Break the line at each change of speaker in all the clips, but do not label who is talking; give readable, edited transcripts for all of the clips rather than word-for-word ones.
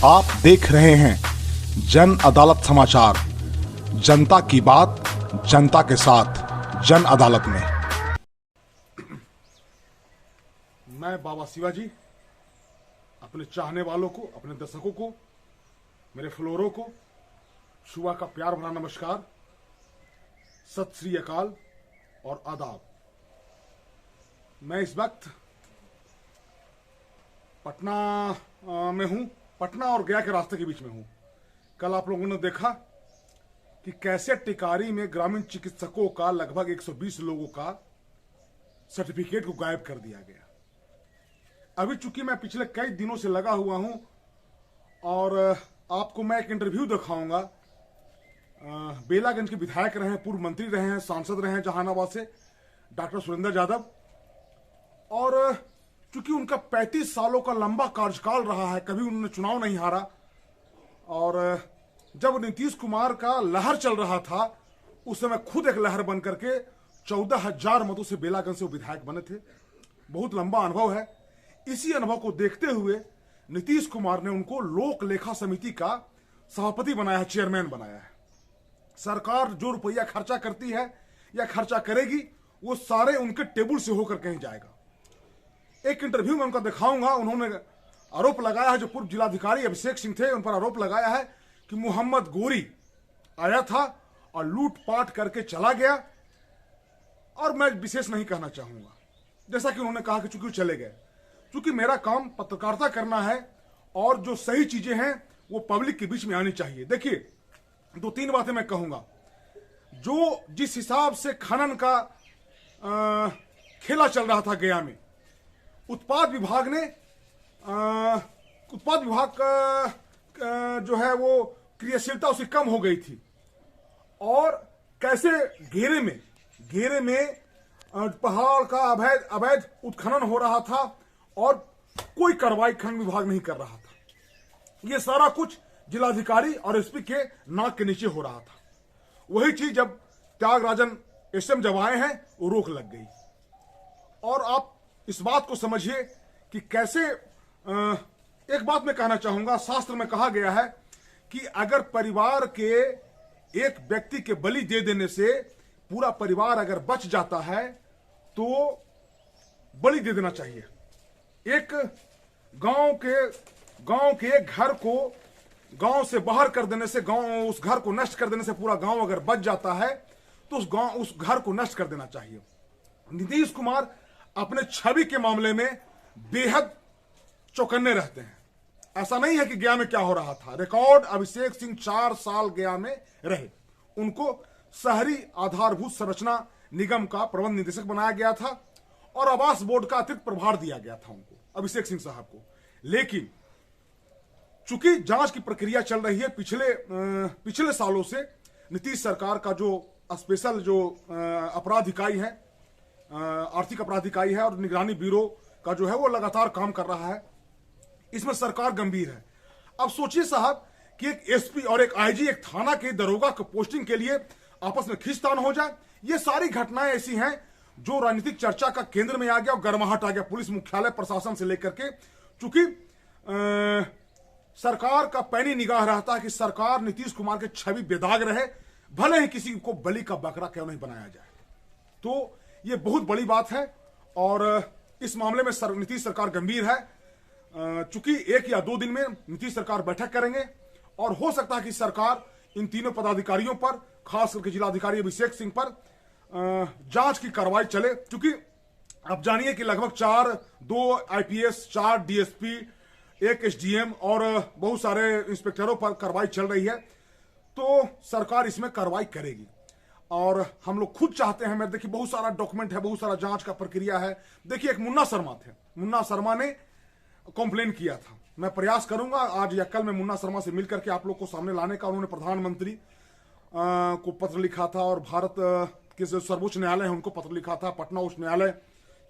आप देख रहे हैं जन अदालत समाचार, जनता की बात जनता के साथ जन अदालत में। मैं बाबा शिवाजी अपने चाहने वालों को, अपने दर्शकों को, मेरे फ्लोरों को सुबह का प्यार भरा नमस्कार, सत श्री अकाल और आदाब। मैं इस वक्त पटना में हूं, पटना और गया के रास्ते के बीच में हूं। कल आप लोगों ने देखा कि कैसे टिकारी में ग्रामीण चिकित्सकों का लगभग 120 लोगों का सर्टिफिकेट को गायब कर दिया गया। अभी चूंकि मैं पिछले कई दिनों से लगा हुआ हूं और आपको मैं एक इंटरव्यू दिखाऊंगा। बेलागंज के विधायक रहे हैं, पूर्व मंत्री रहे हैं, सांसद रहे हैं जहानाबाद से, डॉक्टर सुरेंद्र यादव। और चूंकि उनका 35 सालों का लंबा कार्यकाल रहा है, कभी उन्होंने चुनाव नहीं हारा। और जब नीतीश कुमार का लहर चल रहा था उस समय खुद एक लहर बन करके 14,000 मतों से बेलागंज से वो विधायक बने थे। बहुत लंबा अनुभव है। इसी अनुभव को देखते हुए नीतीश कुमार ने उनको लोक लेखा समिति का सभापति बनाया है, चेयरमैन बनाया है। सरकार जो रुपया खर्चा करती है या खर्चा करेगी वो सारे उनके टेबल से होकर कहीं जाएगा। एक इंटरव्यू में उनका दिखाऊंगा, उन्होंने आरोप लगाया है, जो पूर्व जिलाधिकारी अभिषेक सिंह थे उन पर आरोप लगाया है कि मोहम्मद गोरी आया था और लूटपाट करके चला गया। और मैं विशेष नहीं कहना चाहूंगा, जैसा कि उन्होंने कहा कि चूंकि वो चले गए। चूंकि मेरा काम पत्रकारिता करना है और जो सही चीजें हैं वो पब्लिक के बीच में आनी चाहिए। देखिए, 2-3 बातें मैं कहूंगा। जो जिस हिसाब से खनन का खेला चल रहा था गया में, उत्पाद विभाग का जो है वो क्रियाशीलता उसकी कम हो गई थी। और कैसे घेरे में पहाड़ का अवैध उत्खनन हो रहा था और कोई कार्रवाई खनन विभाग नहीं कर रहा था। ये सारा कुछ जिलाधिकारी और एसपी के नाक के नीचे हो रहा था। वही चीज जब त्यागराजन एसएम जब आए हैं वो रोक लग गई। और आप इस बात को समझिए कि कैसे एक बात मैं कहना चाहूंगा, शास्त्र में कहा गया है कि अगर परिवार के एक व्यक्ति के बलि दे देने से पूरा परिवार अगर बच जाता है तो बलि दे देना चाहिए। एक गांव के घर को गांव से बाहर कर देने से, उस घर को नष्ट कर देने से पूरा गांव अगर बच जाता है तो उस घर को नष्ट कर देना चाहिए। नीतीश कुमार अपने छवि के मामले में बेहद चौकन्ने रहते हैं। ऐसा नहीं है कि गया में क्या हो रहा था। रिकॉर्ड अभिषेक सिंह 4 साल गया में रहे। उनको शहरी आधारभूत संरचना निगम का प्रबंध निदेशक बनाया गया था और आवास बोर्ड का अतिरिक्त प्रभार दिया गया था उनको, अभिषेक सिंह साहब को। लेकिन चूंकि जांच की प्रक्रिया चल रही है पिछले सालों से, नीतीश सरकार का जो स्पेशल जो अपराध इकाई है, आर्थिक अपराध इकाई है और निगरानी ब्यूरो का जो है वो लगातार काम कर रहा है। इसमें सरकार गंभीर है। अब सोचिए साहब कि एक एसपी और एक आईजी, एक थाना के दरोगा को पोस्टिंग के लिए आपस में खींचतान हो जाए। ये सारी घटनाएं ऐसी हैं जो राजनीतिक चर्चा का केंद्र में आ गया और गर्माहट आ गया पुलिस मुख्यालय प्रशासन से लेकर के। चूंकि सरकार का पैनी निगाह रहता है कि सरकार नीतीश कुमार के छवि बेदाग रहे, भले ही किसी को बलि का बकरा क्यों नहीं बनाया जाए। तो ये बहुत बड़ी बात है और इस मामले में नीतीश सरकार गंभीर है। चूंकि 1 या 2 दिन में नीतीश सरकार बैठक करेंगे और हो सकता है कि सरकार इन तीनों पदाधिकारियों पर, खास करके जिलाधिकारी अभिषेक सिंह पर जांच की कार्रवाई चले। क्योंकि आप जानिए कि लगभग 2 आईपीएस, 4 डीएसपी, 1 एसडीएम और बहुत सारे इंस्पेक्टरों पर कार्रवाई चल रही है। तो सरकार इसमें कार्रवाई करेगी और हम लोग खुद चाहते हैं। मैं देखिए, बहुत सारा डॉक्यूमेंट है, बहुत सारा जांच का प्रक्रिया है। देखिए, एक मुन्ना शर्मा थे, मुन्ना शर्मा ने कंप्लेन किया था। मैं प्रयास करूंगा आज या कल में मुन्ना शर्मा से मिलकर के आप लोग को सामने लाने का। उन्होंने प्रधानमंत्री को पत्र लिखा था और भारत के जो सर्वोच्च न्यायालय है उनको पत्र लिखा था, पटना उच्च न्यायालय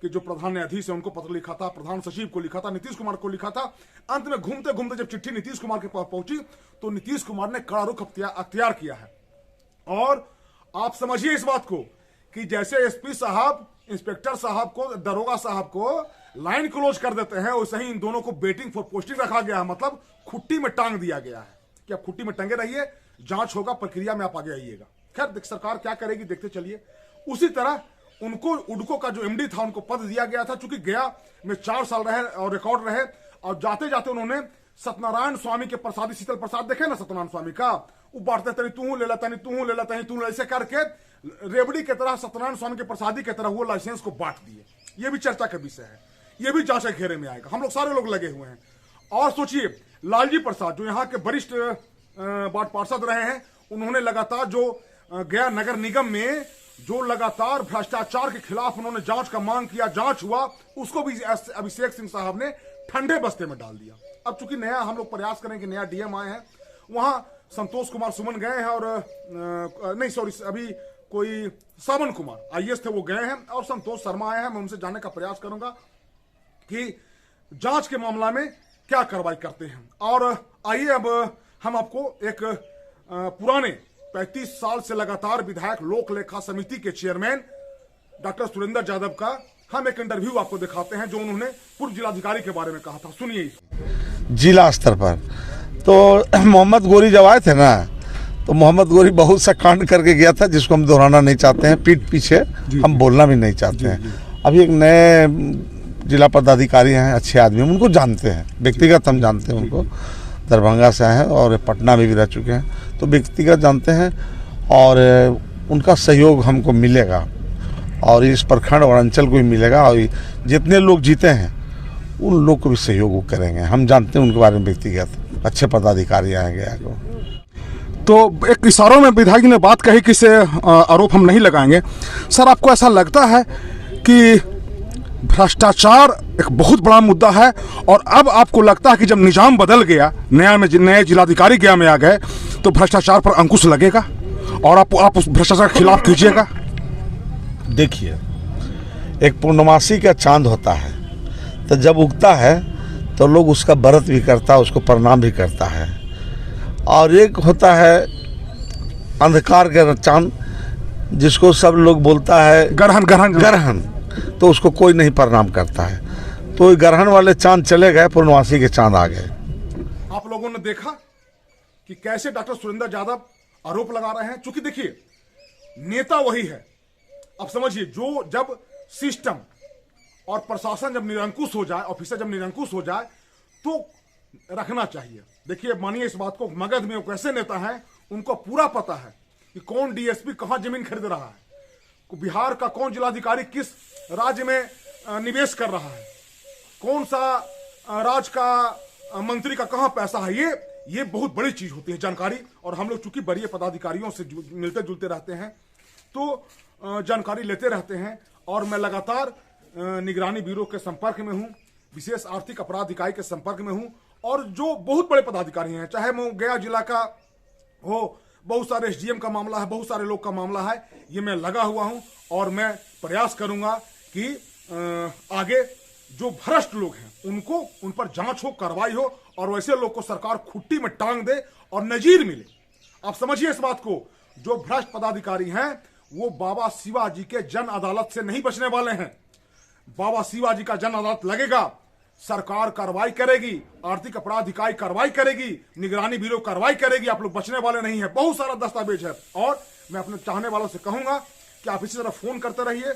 के जो प्रधान न्यायाधीश है उनको पत्र लिखा था, प्रधान सचिव को लिखा था, नीतीश कुमार को लिखा था। अंत में घूमते घूमते जब चिट्ठी नीतीश कुमार के पास पहुंची तो नीतीश कुमार ने कड़ा रुख अख्तियार किया है। और आप समझिए इस बात को कि जैसे एसपी साहब इंस्पेक्टर साहब को, दरोगा साहब को लाइन क्लोज कर देते हैं, वैसे ही इन दोनों को वेटिंग फॉर पोस्टिंग रखा गया है। मतलब खुट्टी में टांग दिया गया है कि आप खुट्टी में टंगे रहिए, जांच होगा, प्रक्रिया में आप आगे आइएगा। खैर सरकार क्या करेगी देखते चलिए। उसी तरह उनको उडको का जो एमडी था उनको पद दिया गया था, चूंकि गया में 4 साल रहे और रिकॉर्ड रहे, और जाते जाते उन्होंने सत्यनारायण स्वामी के प्रसादी, शीतल प्रसाद देखे ना सत्यनारायण स्वामी का, वो बांटते तनी तू ले ला, तनी तू ले ला, तनी तू, ऐसे करके रेवड़ी की तरह सत्यनारायण स्वामी के प्रसादी की तरह वो लाइसेंस को बांट दिए। ये भी चर्चा का विषय है, ये भी जांच के घेरे में आएगा। हम लोग सारे लोग लगे हुए हैं। और सोचिए लालजी प्रसाद जो यहाँ के वरिष्ठ वार्ड पार्षद रहे हैं, उन्होंने लगातार जो गया नगर निगम में जो लगातार भ्रष्टाचार के खिलाफ उन्होंने जांच का मांग किया, जांच हुआ, उसको भी अभिषेक सिंह साहब ने ठंडे बस्ते में डाल दिया। अब चूंकि नया हम लोग प्रयास करें कि नया डीएम आए हैं, वहां संतोष कुमार सुमन गए हैं, और नहीं सॉरी अभी कोई सावन कुमार आईएएस थे वो गए हैं, और संतोष शर्मा आए हैं। मैं उनसे जानने का प्रयास करूंगा कि जांच के मामला में क्या कार्रवाई करते हैं। और आइए अब हम आपको एक पुराने 35 साल से लगातार विधायक लोक लेखा समिति के चेयरमैन डॉक्टर सुरेंद्र यादव का हम एक इंटरव्यू आपको दिखाते हैं जो उन्होंने पूर्व जिलाधिकारी के बारे में कहा था। सुनिए।
जिला स्तर पर तो मोहम्मद गोरी जब आए थे ना, तो मोहम्मद गोरी बहुत सा कांड करके गया था जिसको हम दोहराना नहीं चाहते हैं, पीठ पीछे हम बोलना भी नहीं चाहते हैं। अभी एक नए जिला पदाधिकारी हैं, अच्छे आदमी, उनको जानते हैं व्यक्तिगत, हम जानते हैं उनको, दरभंगा से आए हैं और पटना में भी रह चुके हैं, तो व्यक्तिगत जानते हैं और उनका सहयोग हमको मिलेगा और इस प्रखंड और अंचल को भी मिलेगा, और जितने लोग जीते हैं उन लोग को भी सहयोग वो करेंगे। हम जानते हैं उनके बारे में व्यक्तिगत, अच्छे पदाधिकारी आएंगे आगे।
तो एक इशारों में विधायक ने बात कही कि इसे आरोप हम नहीं लगाएंगे। सर आपको ऐसा लगता है कि भ्रष्टाचार एक बहुत बड़ा मुद्दा है, और अब आपको लगता है कि जब निजाम बदल गया, नए जिलाधिकारी गया में आ गए, तो भ्रष्टाचार पर अंकुश लगेगा और आप उस भ्रष्टाचार के खिलाफ कीजिएगा?
देखिए, एक पूर्णमासी का चांद होता है, तो जब उगता है तो लोग उसका व्रत भी करता है, उसको प्रणाम भी करता है। और एक होता है अंधकार का चांद, जिसको सब लोग बोलता है ग्रहण, तो उसको कोई नहीं प्रणाम करता है। तो ग्रहण वाले चांद चले गए, पूर्णमासी के चांद आ गए।
आप लोगों ने देखा कि कैसे डॉक्टर सुरेंद्र यादव आरोप लगा रहे हैं। चूंकि देखिए नेता वही है, अब समझिए, जो जब सिस्टम और प्रशासन जब निरंकुश हो जाए, ऑफिसर जब निरंकुश हो जाए, तो रखना चाहिए। देखिए मानिए इस बात को, मगध में वो कैसे नेता हैं, उनको पूरा पता है कि कौन डीएसपी कहां जमीन खरीद रहा है, बिहार का कौन जिलाधिकारी किस राज्य में निवेश कर रहा है, कौन सा राज्य का मंत्री का कहां पैसा है। ये बहुत बड़ी चीज होती है जानकारी, और हम लोग चूंकि बड़े पदाधिकारियों से मिलते जुलते रहते हैं, तो जानकारी लेते रहते हैं। और मैं लगातार निगरानी ब्यूरो के संपर्क में हूं, विशेष आर्थिक अपराध इकाई के संपर्क में हूं, और जो बहुत बड़े पदाधिकारी हैं, चाहे वो गया जिला का हो, बहुत सारे एसडीएम का मामला है, बहुत सारे लोग का मामला है, ये मैं लगा हुआ हूं। और मैं प्रयास करूंगा कि आगे जो भ्रष्ट लोग हैं उन पर जांच हो, कार्रवाई हो, और वैसे लोग को सरकार खुट्टी में टांग दे और नजीर मिले। आप समझिए इस बात को, जो भ्रष्ट पदाधिकारी हैं वो बाबा शिवाजी के जन अदालत से नहीं बचने वाले हैं। बाबा शिवाजी का जन अदालत लगेगा, सरकार कार्रवाई करेगी, आर्थिक अपराध इकाई कार्रवाई करेगी, निगरानी ब्यूरो कार्रवाई करेगी, आप लोग बचने वाले नहीं है। बहुत सारा दस्तावेज है। और मैं अपने चाहने वालों से कहूंगा कि आप इसी तरह फोन करते रहिए,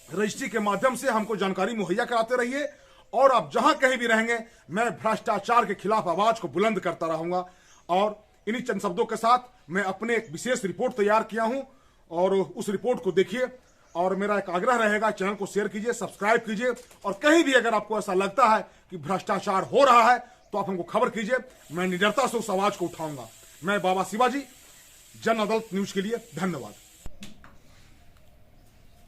रजिस्ट्री के माध्यम से हमको जानकारी मुहैया कराते रहिए, और आप जहां कहीं भी रहेंगे मैं भ्रष्टाचार के खिलाफ आवाज को बुलंद करता रहूंगा। और इन्हीं चंद शब्दों के साथ मैं अपने एक विशेष रिपोर्ट तैयार किया हूं, और उस रिपोर्ट को देखिए। और मेरा एक आग्रह रहेगा, चैनल को शेयर कीजिए, सब्सक्राइब कीजिए, और कहीं भी अगर आपको ऐसा लगता है कि भ्रष्टाचार हो रहा है तो आप हमको खबर कीजिए, मैं निडरता से उस आवाज को उठाऊंगा। मैं बाबा शिवाजी, जन अदालत न्यूज के लिए धन्यवाद।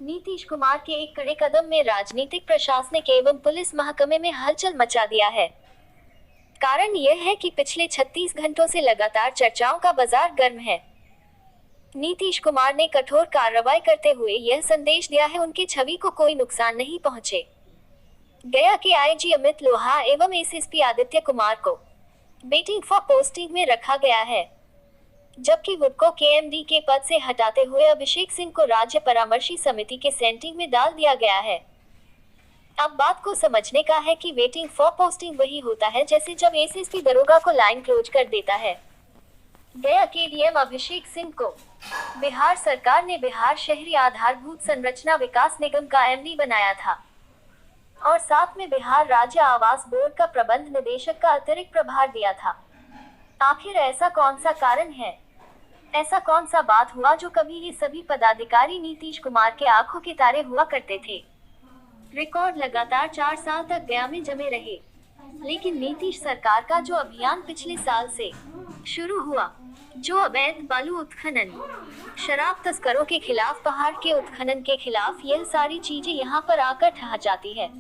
नीतीश कुमार के एक कड़े कदम में राजनीतिक प्रशासनिक एवं पुलिस महकमे में हलचल मचा दिया है। कारण यह है कि पिछले 36 घंटों से लगातार चर्चाओं का बाजार गर्म है। नीतीश कुमार ने कठोर कार्रवाई करते हुए यह संदेश दिया है उनकी छवि को कोई नुकसान नहीं पहुंचे। गया के आईजी अमित लोहा एवं एसएसपी आदित्य कुमार को वेटिंग फॉर पोस्टिंग में रखा गया है, जबकि वुडको के एमडी के पद से हटाते हुए अभिषेक सिंह को राज्य परामर्शी समिति के सेंटिंग में डाल दिया गया है। अब बात को समझने का है कि वेटिंग फॉर पोस्टिंग वही होता है जैसे जब एसएसपी दरोगा को लाइन क्लोज कर देता है। गया के डीएम अभिषेक सिंह को बिहार सरकार ने बिहार शहरी आधारभूत संरचना विकास निगम का एमडी बनाया था और साथ में बिहार राज्य आवास बोर्ड का प्रबंध निदेशक का अतिरिक्त प्रभार दिया था। आखिर ऐसा कौन सा कारण है, ऐसा कौन सा बात हुआ जो कभी ये सभी पदाधिकारी नीतीश कुमार के आंखों के तारे हुआ करते थे। रिकॉर्ड लगातार 4 साल तक गया में जमे रहे, लेकिन नीतीश सरकार का जो अभियान पिछले साल से शुरू हुआ, जो अवैध बालू उत्खनन, शराब तस्करों के खिलाफ, पहाड़ के उत्खनन के खिलाफ, यह सारी चीजें यहाँ पर आकर ठहर जाती है।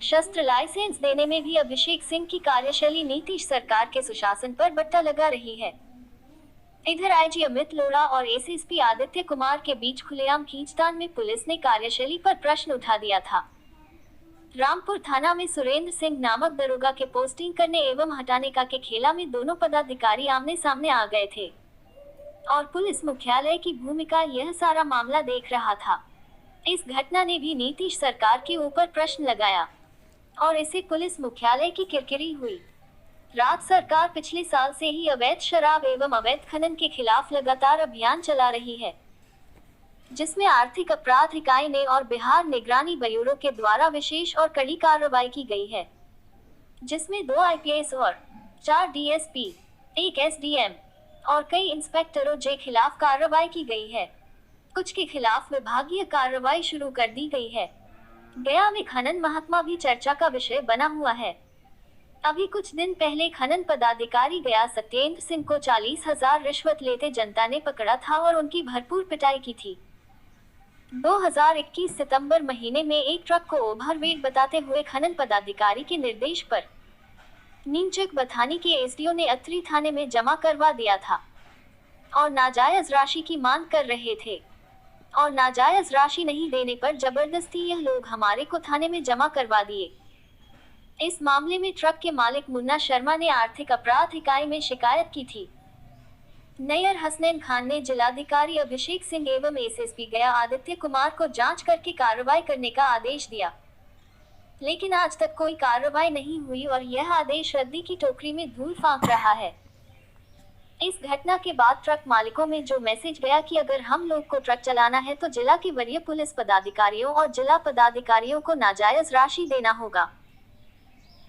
शस्त्र लाइसेंस देने में भी अभिषेक सिंह की कार्यशैली नीतीश सरकार के सुशासन पर बट्टा लगा रही है। इधर आईजी अमित लोढ़ा और एसएसपी आदित्य कुमार के बीच खुलेआम खींचतान में पुलिस ने कार्यशैली पर प्रश्न उठा दिया था। रामपुर थाना में सुरेंद्र सिंह नामक दरोगा के पोस्टिंग करने एवं हटाने का के खेला में दोनों पदाधिकारी आमने सामने आ गए थे और पुलिस मुख्यालय की भूमिका यह सारा मामला देख रहा था। इस घटना ने भी नीतीश सरकार के ऊपर प्रश्न लगाया और इसे पुलिस मुख्यालय की किरकिरी हुई। राज्य सरकार पिछले साल से ही अवैध शराब एवं अवैध खनन के खिलाफ लगातार अभियान चला रही है, जिसमें आर्थिक अपराध इकाई ने और बिहार निगरानी ब्यूरो के द्वारा विशेष और कड़ी कार्रवाई की गई है, जिसमें 2 आईपीएस और 4 डीएसपी, 1 एसडीएम और कई इंस्पेक्टरों के खिलाफ कार्रवाई की गई है। कुछ के खिलाफ विभागीय कार्रवाई शुरू कर दी गई है। गया में खनन महकमा भी चर्चा का विषय बना हुआ है। अभी कुछ दिन पहले खनन पदाधिकारी गया सत्येंद्र सिंह को 40,000 रिश्वत लेते जनता ने पकड़ा था और उनकी भरपूर पिटाई की थी। 2021 सितंबर महीने में एक ट्रक को ओवरवेट बताते हुए खनन पदाधिकारी के निर्देश पर नीमचक बथानी के एसडीओ ने अत्तरी थाने में जमा करवा दिया था और नाजायज राशि की मांग कर रहे थे और नाजायज राशि नहीं देने पर जबरदस्ती यह लोग हमारे को थाने में जमा करवा दिए। इस मामले में ट्रक के मालिक मुन्ना शर्मा ने आर्थिक अपराध इकाई में शिकायत की थी। नैयर हसनैन खान ने जिलाधिकारी अभिषेक सिंह एवं एसएसपी गया आदित्य कुमार को जांच करके कार्रवाई करने का आदेश दिया, लेकिन आज तक कोई कार्रवाई नहीं हुई और यह आदेश रद्दी की टोकरी में धूल फांक रहा है। इस घटना के बाद ट्रक मालिकों में जो मैसेज गया कि अगर हम लोग को ट्रक चलाना है तो जिला के वरीय पुलिस पदाधिकारियों और जिला पदाधिकारियों को नाजायज राशि देना होगा।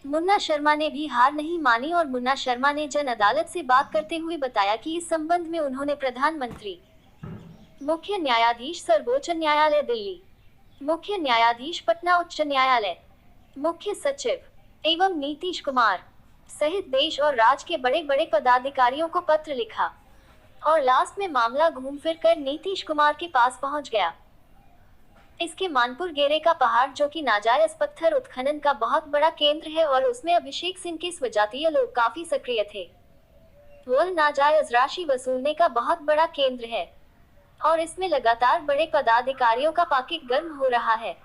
मुन्ना शर्मा ने भी हार नहीं मानी और मुन्ना शर्मा ने जन अदालत से बात करते हुए बताया कि इस संबंध में उन्होंने प्रधानमंत्री, मुख्य न्यायाधीश सर्वोच्च न्यायालय दिल्ली, मुख्य न्यायाधीश पटना उच्च न्यायालय, मुख्य सचिव एवं नीतीश कुमार सहित देश और राज्य के बड़े बड़े पदाधिकारियों को पत्र लिखा और लास्ट में मामला घूम फिर कर नीतीश कुमार के पास पहुंच गया। इसके मानपुर गेरे का पहाड़, जो कि नाजायज पत्थर उत्खनन का बहुत बड़ा केंद्र है और उसमें अभिषेक सिंह के स्वजातीय लोग काफी सक्रिय थे, वह नाजायज राशि वसूलने का बहुत बड़ा केंद्र है और इसमें लगातार बड़े पदाधिकारियों का पाकिट गर्म हो रहा है।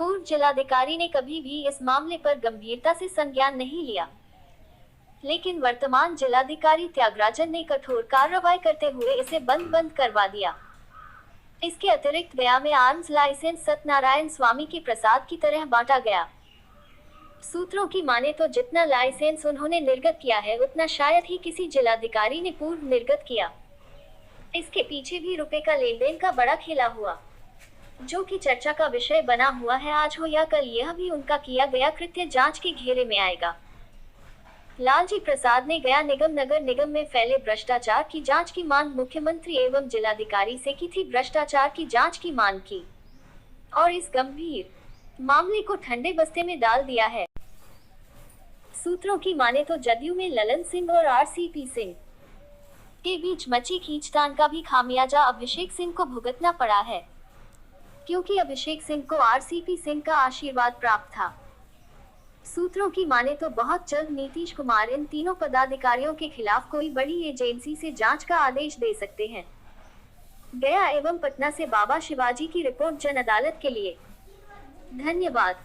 पूर्व जिलाधिकारी ने कभी भी इस मामले पर गंभीरता से संज्ञान नहीं लिया, लेकिन वर्तमान जिलाधिकारी त्यागराजन ने कठोर कार्रवाई करते हुए इसे बंद करवा दिया। इसके अतिरिक्त गया में आर्म्स लाइसेंस सत्यनारायण स्वामी के प्रसाद की तरह बांटा गया। सूत्रों की माने तो जितना लाइसेंस उन्होंने निर्गत किया है उतना शायद ही किसी जिलाधिकारी ने पूर्व निर्गत किया। इसके पीछे भी रुपए का लेन देन का बड़ा खेला हुआ, जो कि चर्चा का विषय बना हुआ है। आज हो या कल यह भी उनका किया गया कृत्य जांच के घेरे में आएगा। लालजी प्रसाद ने गया निगम नगर निगम में फैले भ्रष्टाचार की जांच की मांग मुख्यमंत्री एवं जिलाधिकारी से की थी। भ्रष्टाचार की जांच की मांग की और इस गंभीर मामले को ठंडे बस्ते में डाल दिया है। सूत्रों की माने तो जदयू में ललन सिंह और आरसीपी सिंह के बीच मची खींचतान का भी खामियाजा अभिषेक सिंह को भुगतना पड़ा है, क्योंकि अभिषेक सिंह को आरसीपी सिंह का आशीर्वाद प्राप्त था। सूत्रों की माने तो बहुत जल्द नीतीश कुमार इन तीनों पदाधिकारियों के खिलाफ कोई बड़ी एजेंसी से जांच का आदेश दे सकते हैं। गया एवं पटना से बाबा शिवाजी की रिपोर्ट जन अदालत के लिए। धन्यवाद।